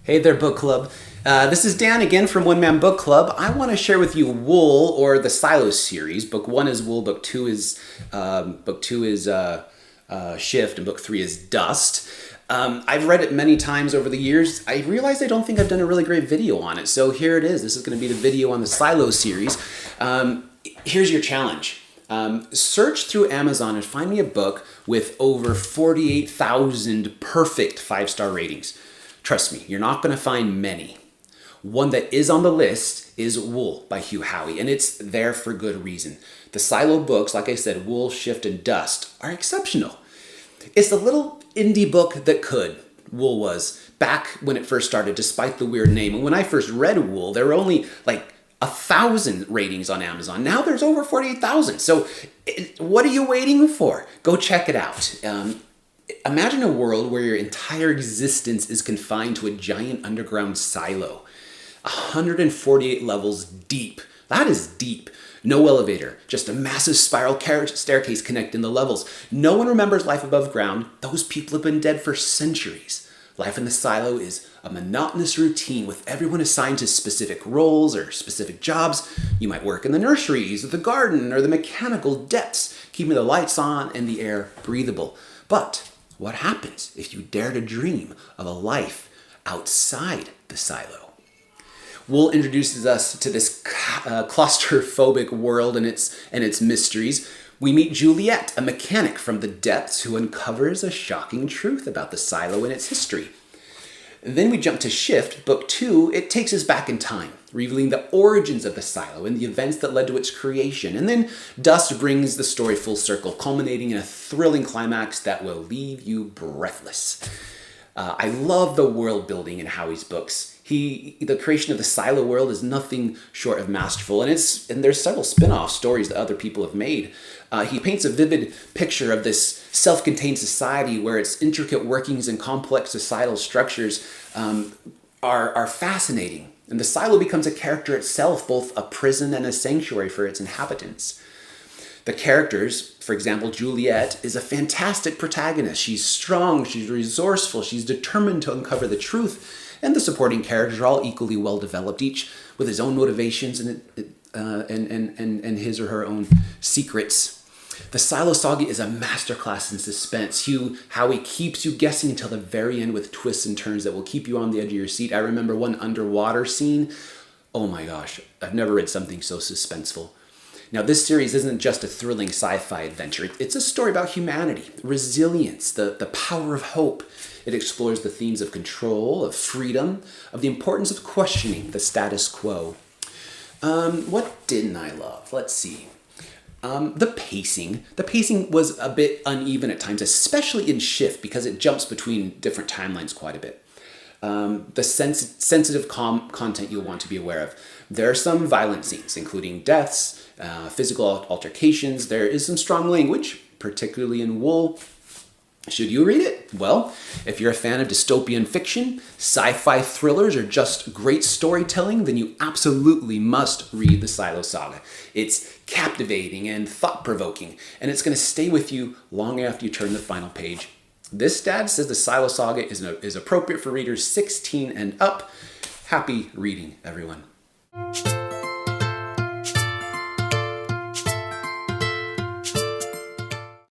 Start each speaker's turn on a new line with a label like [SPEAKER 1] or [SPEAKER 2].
[SPEAKER 1] Hey there, book club. This is Dan again from One Man Book Club. I want to share with you Wool, or the Silo series. Book 1 is Wool, book 2 is Shift, and book 3 is Dust. I've read it many times over the years. I realized I don't think I've done a really great video on it, so here it is. This is going to be the video on the Silo series. Here's your challenge. Search through Amazon and find me a book with over 48,000 perfect 5-star ratings. Trust me, you're not going to find many. One that is on the list is Wool by Hugh Howey, and it's there for good reason. The Silo books, like I said, Wool, Shift, and Dust, are exceptional. It's the little indie book that could. Wool was, back when it first started, despite the weird name. And when I first read Wool, there were only like 1,000 ratings on Amazon. Now there's over 48,000. So what are you waiting for? Go check it out. Imagine a world where your entire existence is confined to a giant underground silo. 148 levels deep. That is deep. No elevator, just a massive spiral staircase connecting the levels. No one remembers life above ground. Those people have been dead for centuries. Life in the silo is a monotonous routine with everyone assigned to specific roles or specific jobs. You might work in the nurseries or the garden or the mechanical depths, keeping the lights on and the air breathable. But what happens if you dare to dream of a life outside the silo? Wool introduces us to this claustrophobic world and its mysteries. We meet Juliet, a mechanic from the depths who uncovers a shocking truth about the silo and its history. Then we jump to Shift, book 2. It takes us back in time, revealing the origins of the silo and the events that led to its creation. And then Dust brings the story full circle, culminating in a thrilling climax that will leave you breathless. I love the world building in Howey's books. The creation of the silo world is nothing short of masterful, and there's several spin-off stories that other people have made. He paints a vivid picture of this self-contained society where its intricate workings and complex societal structures are fascinating. And the silo becomes a character itself, both a prison and a sanctuary for its inhabitants. The characters, for example, Juliet, is a fantastic protagonist. She's strong, she's resourceful, she's determined to uncover the truth. And the supporting characters are all equally well developed, each with his own motivations and his or her own secrets. The Silo Saga is a masterclass in suspense. Hugh Howey keeps you guessing until the very end with twists and turns that will keep you on the edge of your seat. I remember one underwater scene. Oh my gosh, I've never read something so suspenseful. Now, this series isn't just a thrilling sci-fi adventure. It's a story about humanity, resilience, the power of hope. It explores the themes of control, of freedom, of the importance of questioning the status quo. What didn't I love? Let's see. The pacing. The pacing was a bit uneven at times, especially in Shift, because it jumps between different timelines quite a bit. The sensitive content you'll want to be aware of. There are some violent scenes, including deaths, physical altercations. There is some strong language, particularly in Wool. Should you read it? Well, if you're a fan of dystopian fiction, sci-fi thrillers, or just great storytelling, then you absolutely must read the Silo Saga. It's captivating and thought-provoking, and it's going to stay with you long after you turn the final page. This dad says the Silo Saga is appropriate for readers 16 and up. Happy reading, everyone.